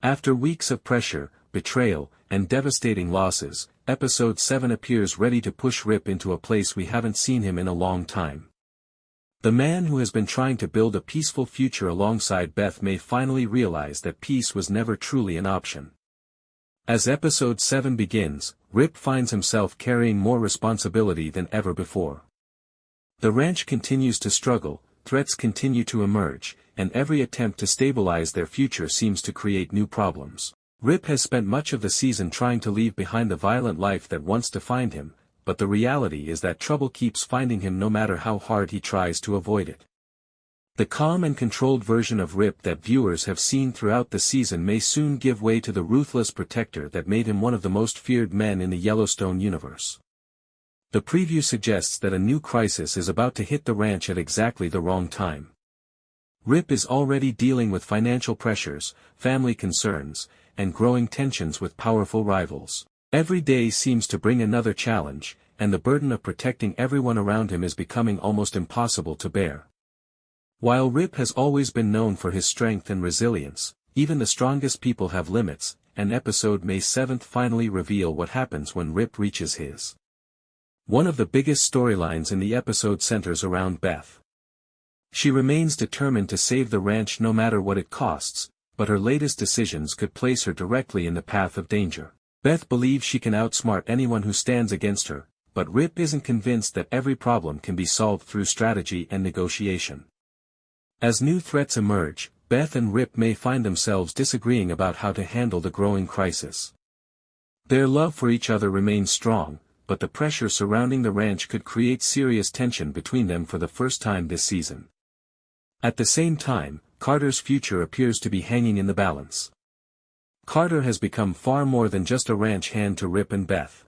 After weeks of pressure, betrayal, and devastating losses, Episode 7 appears ready to push Rip into a place we haven't seen him in a long time. The man who has been trying to build a peaceful future alongside Beth may finally realize that peace was never truly an option. As Episode 7 begins, Rip finds himself carrying more responsibility than ever before. The ranch continues to struggle, threats continue to emerge, and every attempt to stabilize their future seems to create new problems. Rip has spent much of the season trying to leave behind the violent life that once defined him, but the reality is that trouble keeps finding him no matter how hard he tries to avoid it. The calm and controlled version of Rip that viewers have seen throughout the season may soon give way to the ruthless protector that made him one of the most feared men in the Yellowstone universe. The preview suggests that a new crisis is about to hit the ranch at exactly the wrong time. Rip is already dealing with financial pressures, family concerns, and growing tensions with powerful rivals. Every day seems to bring another challenge, and the burden of protecting everyone around him is becoming almost impossible to bear. While Rip has always been known for his strength and resilience, even the strongest people have limits, and Episode May 7 finally reveal what happens when Rip reaches his. One of the biggest storylines in the episode centers around Beth. She remains determined to save the ranch no matter what it costs, but her latest decisions could place her directly in the path of danger. Beth believes she can outsmart anyone who stands against her, but Rip isn't convinced that every problem can be solved through strategy and negotiation. As new threats emerge, Beth and Rip may find themselves disagreeing about how to handle the growing crisis. Their love for each other remains strong, but the pressure surrounding the ranch could create serious tension between them for the first time this season. At the same time, Carter's future appears to be hanging in the balance. Carter has become far more than just a ranch hand to Rip and Beth.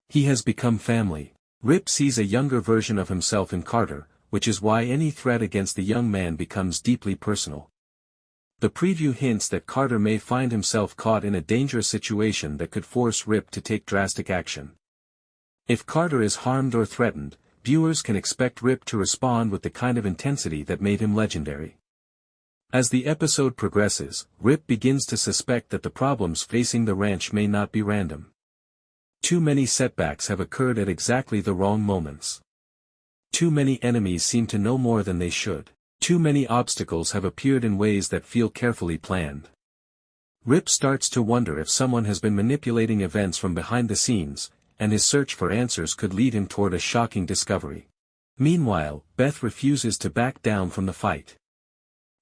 He has become family. Rip sees a younger version of himself in Carter, which is why any threat against the young man becomes deeply personal. The preview hints that Carter may find himself caught in a dangerous situation that could force Rip to take drastic action. If Carter is harmed or threatened, viewers can expect Rip to respond with the kind of intensity that made him legendary. As the episode progresses, Rip begins to suspect that the problems facing the ranch may not be random. Too many setbacks have occurred at exactly the wrong moments. Too many enemies seem to know more than they should. Too many obstacles have appeared in ways that feel carefully planned. Rip starts to wonder if someone has been manipulating events from behind the scenes, and his search for answers could lead him toward a shocking discovery. Meanwhile, Beth refuses to back down from the fight.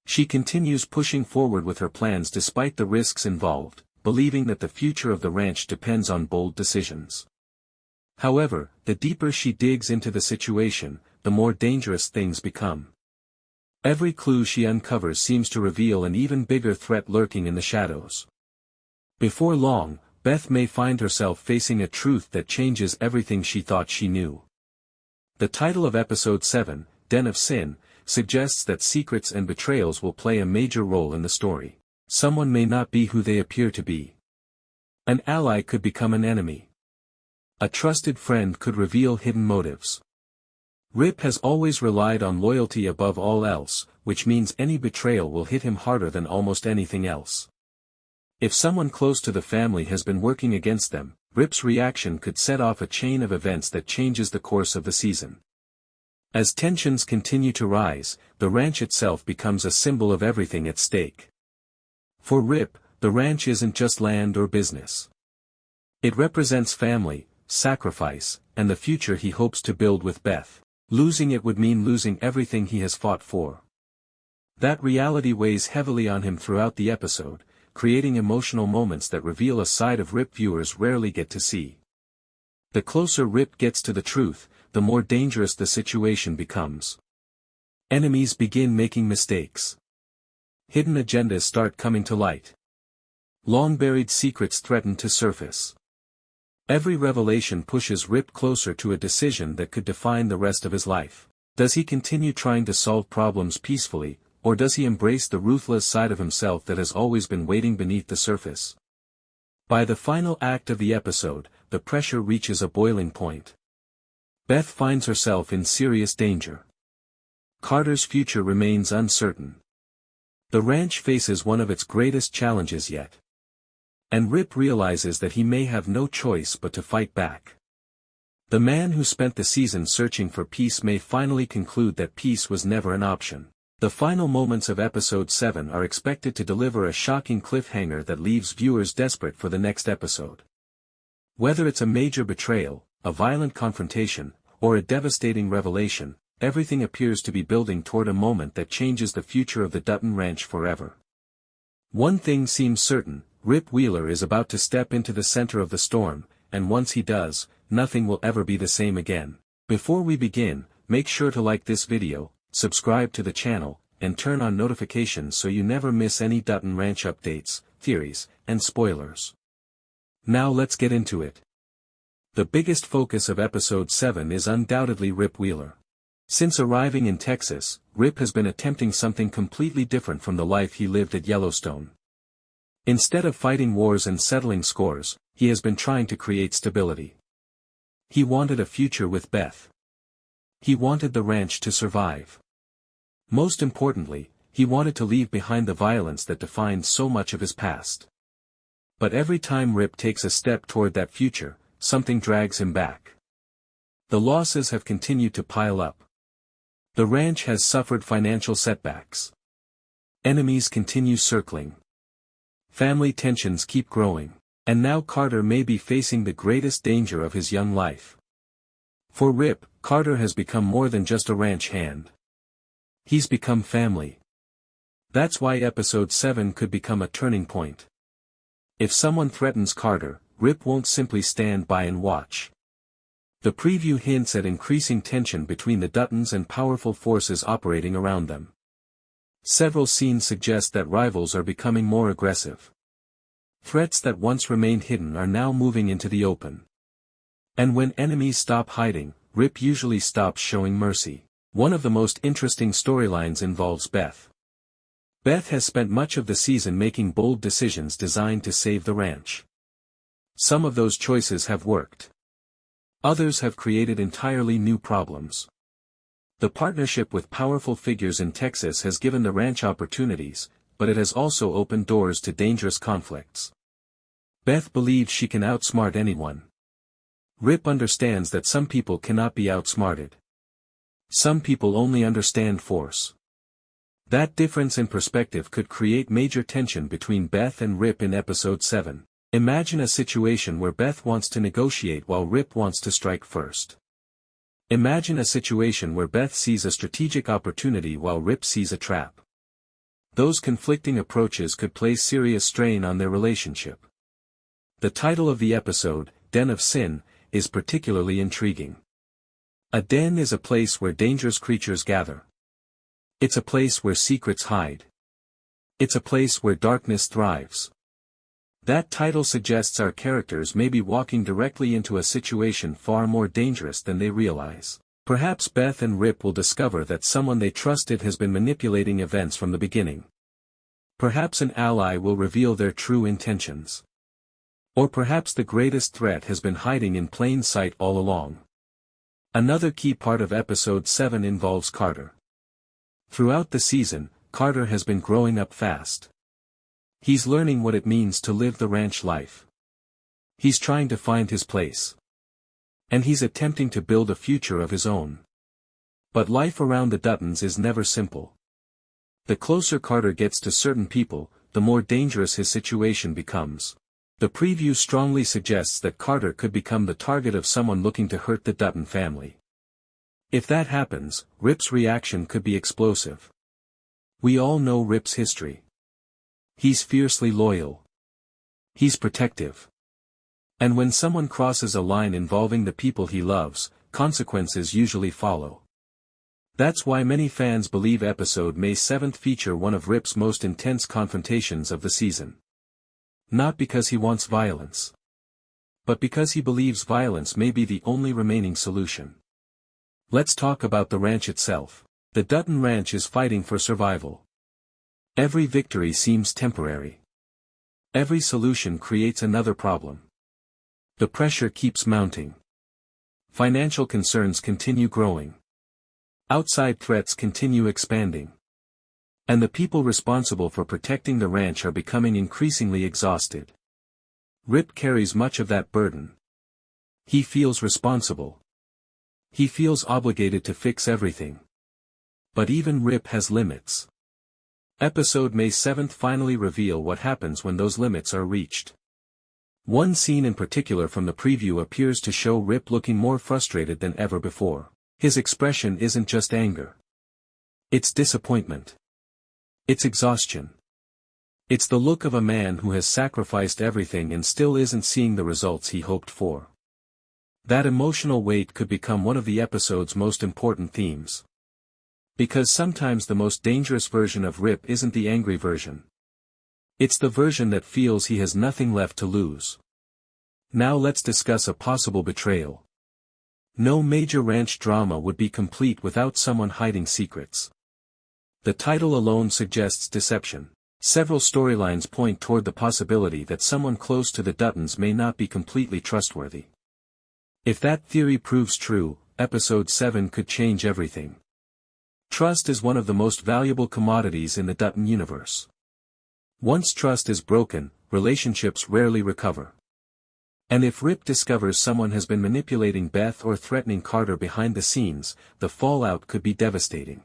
She continues pushing forward with her plans despite the risks involved, believing that the future of the ranch depends on bold decisions. However, the deeper she digs into the situation, the more dangerous things become. Every clue she uncovers seems to reveal an even bigger threat lurking in the shadows. Before long, Beth may find herself facing a truth that changes everything she thought she knew. The title of Episode 7, Den of Sin, suggests that secrets and betrayals will play a major role in the story. Someone may not be who they appear to be. An ally could become an enemy. A trusted friend could reveal hidden motives. Rip has always relied on loyalty above all else, which means any betrayal will hit him harder than almost anything else. If someone close to the family has been working against them, Rip's reaction could set off a chain of events that changes the course of the season. As tensions continue to rise, the ranch itself becomes a symbol of everything at stake. For Rip, the ranch isn't just land or business. It represents family, sacrifice, and the future he hopes to build with Beth. Losing it would mean losing everything he has fought for. That reality weighs heavily on him throughout the episode, creating emotional moments that reveal a side of Rip viewers rarely get to see. The closer Rip gets to the truth, the more dangerous the situation becomes. Enemies begin making mistakes. Hidden agendas start coming to light. Long-buried secrets threaten to surface. Every revelation pushes Rip closer to a decision that could define the rest of his life. Does he continue trying to solve problems peacefully, or does he embrace the ruthless side of himself that has always been waiting beneath the surface? By the final act of the episode, the pressure reaches a boiling point. Beth finds herself in serious danger. Carter's future remains uncertain. The ranch faces one of its greatest challenges yet. And Rip realizes that he may have no choice but to fight back. The man who spent the season searching for peace may finally conclude that peace was never an option. The final moments of episode 7 are expected to deliver a shocking cliffhanger that leaves viewers desperate for the next episode. Whether it's a major betrayal, a violent confrontation, or a devastating revelation, everything appears to be building toward a moment that changes the future of the Dutton Ranch forever. One thing seems certain, Rip Wheeler is about to step into the center of the storm, and once he does, nothing will ever be the same again. Before we begin, make sure to like this video, subscribe to the channel, and turn on notifications so you never miss any Dutton Ranch updates, theories, and spoilers. Now let's get into it. The biggest focus of episode 7 is undoubtedly Rip Wheeler. Since arriving in Texas, Rip has been attempting something completely different from the life he lived at Yellowstone. Instead of fighting wars and settling scores, he has been trying to create stability. He wanted a future with Beth. He wanted the ranch to survive. Most importantly, he wanted to leave behind the violence that defined so much of his past. But every time Rip takes a step toward that future, something drags him back. The losses have continued to pile up. The ranch has suffered financial setbacks. Enemies continue circling. Family tensions keep growing. And now Carter may be facing the greatest danger of his young life. For Rip, Carter has become more than just a ranch hand. He's become family. That's why episode 7 could become a turning point. If someone threatens Carter, Rip won't simply stand by and watch. The preview hints at increasing tension between the Duttons and powerful forces operating around them. Several scenes suggest that rivals are becoming more aggressive. Threats that once remained hidden are now moving into the open. And when enemies stop hiding, Rip usually stops showing mercy. One of the most interesting storylines involves Beth. Beth has spent much of the season making bold decisions designed to save the ranch. Some of those choices have worked. Others have created entirely new problems. The partnership with powerful figures in Texas has given the ranch opportunities, but it has also opened doors to dangerous conflicts. Beth believes she can outsmart anyone. Rip understands that some people cannot be outsmarted. Some people only understand force. That difference in perspective could create major tension between Beth and Rip in episode 7. Imagine a situation where Beth wants to negotiate while Rip wants to strike first. Imagine a situation where Beth sees a strategic opportunity while Rip sees a trap. Those conflicting approaches could place serious strain on their relationship. The title of the episode, Den of Sin, is particularly intriguing. A den is a place where dangerous creatures gather. It's a place where secrets hide. It's a place where darkness thrives. That title suggests our characters may be walking directly into a situation far more dangerous than they realize. Perhaps Beth and Rip will discover that someone they trusted has been manipulating events from the beginning. Perhaps an ally will reveal their true intentions. Or perhaps the greatest threat has been hiding in plain sight all along. Another key part of episode 7 involves Carter. Throughout the season, Carter has been growing up fast. He's learning what it means to live the ranch life. He's trying to find his place. And he's attempting to build a future of his own. But life around the Duttons is never simple. The closer Carter gets to certain people, the more dangerous his situation becomes. The preview strongly suggests that Carter could become the target of someone looking to hurt the Dutton family. If that happens, Rip's reaction could be explosive. We all know Rip's history. He's fiercely loyal. He's protective. And when someone crosses a line involving the people he loves, consequences usually follow. That's why many fans believe episode May 7 feature one of Rip's most intense confrontations of the season. Not because he wants violence. But because he believes violence may be the only remaining solution. Let's talk about the ranch itself. The Dutton Ranch is fighting for survival. Every victory seems temporary. Every solution creates another problem. The pressure keeps mounting. Financial concerns continue growing. Outside threats continue expanding. And the people responsible for protecting the ranch are becoming increasingly exhausted. Rip carries much of that burden. He feels responsible. He feels obligated to fix everything. But even Rip has limits. Episode May 7th finally reveal what happens when those limits are reached. One scene in particular from the preview appears to show Rip looking more frustrated than ever before. His expression isn't just anger. It's disappointment. It's exhaustion. It's the look of a man who has sacrificed everything and still isn't seeing the results he hoped for. That emotional weight could become one of the episode's most important themes. Because sometimes the most dangerous version of Rip isn't the angry version. It's the version that feels he has nothing left to lose. Now let's discuss a possible betrayal. No major ranch drama would be complete without someone hiding secrets. The title alone suggests deception. Several storylines point toward the possibility that someone close to the Duttons may not be completely trustworthy. If that theory proves true, Episode 7 could change everything. Trust is one of the most valuable commodities in the Dutton universe. Once trust is broken, relationships rarely recover. And if Rip discovers someone has been manipulating Beth or threatening Carter behind the scenes, the fallout could be devastating.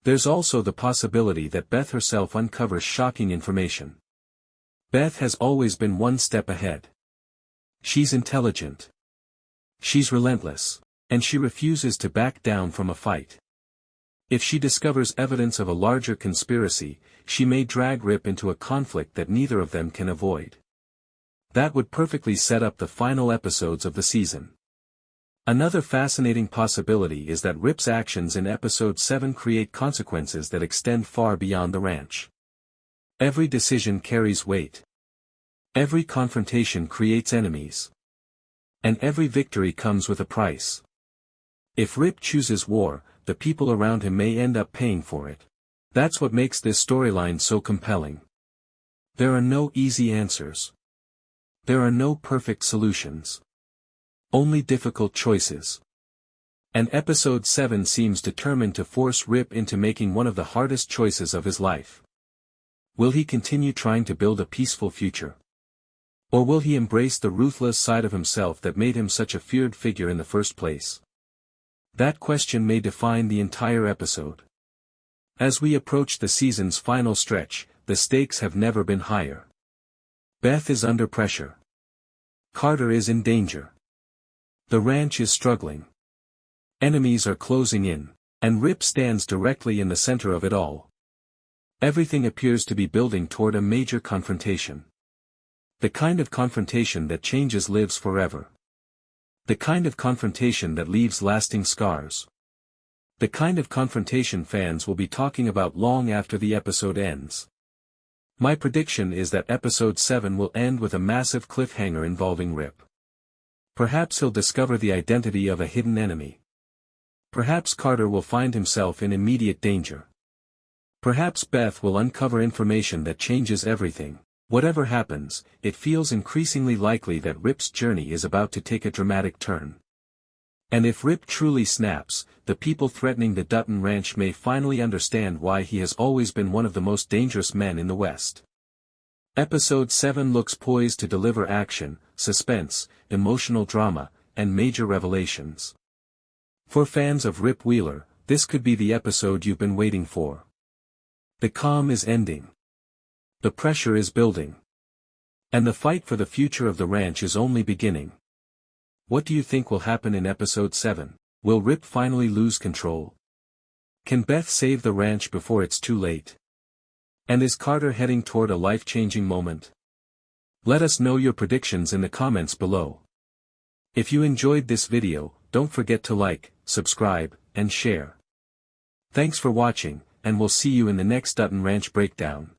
There's also the possibility that Beth herself uncovers shocking information. Beth has always been one step ahead. She's intelligent. She's relentless. And she refuses to back down from a fight. If she discovers evidence of a larger conspiracy, she may drag Rip into a conflict that neither of them can avoid. That would perfectly set up the final episodes of the season. Another fascinating possibility is that Rip's actions in Episode 7 create consequences that extend far beyond the ranch. Every decision carries weight. Every confrontation creates enemies. And every victory comes with a price. If Rip chooses war, the people around him may end up paying for it. That's what makes this storyline so compelling. There are no easy answers. There are no perfect solutions. Only difficult choices. And Episode 7 seems determined to force Rip into making one of the hardest choices of his life. Will he continue trying to build a peaceful future? Or will he embrace the ruthless side of himself that made him such a feared figure in the first place? That question may define the entire episode. As we approach the season's final stretch, the stakes have never been higher. Beth is under pressure. Carter is in danger. The ranch is struggling. Enemies are closing in, and Rip stands directly in the center of it all. Everything appears to be building toward a major confrontation. The kind of confrontation that changes lives forever. The kind of confrontation that leaves lasting scars. The kind of confrontation fans will be talking about long after the episode ends. My prediction is that Episode 7 will end with a massive cliffhanger involving Rip. Perhaps he'll discover the identity of a hidden enemy. Perhaps Carter will find himself in immediate danger. Perhaps Beth will uncover information that changes everything. Whatever happens, it feels increasingly likely that Rip's journey is about to take a dramatic turn. And if Rip truly snaps, the people threatening the Dutton Ranch may finally understand why he has always been one of the most dangerous men in the West. Episode 7 looks poised to deliver action, suspense, emotional drama, and major revelations. For fans of Rip Wheeler, this could be the episode you've been waiting for. The calm is ending. The pressure is building. And the fight for the future of the ranch is only beginning. What do you think will happen in Episode 7? Will Rip finally lose control? Can Beth save the ranch before it's too late? And is Carter heading toward a life-changing moment? Let us know your predictions in the comments below. If you enjoyed this video, don't forget to like, subscribe, and share. Thanks for watching, and we'll see you in the next Dutton Ranch breakdown.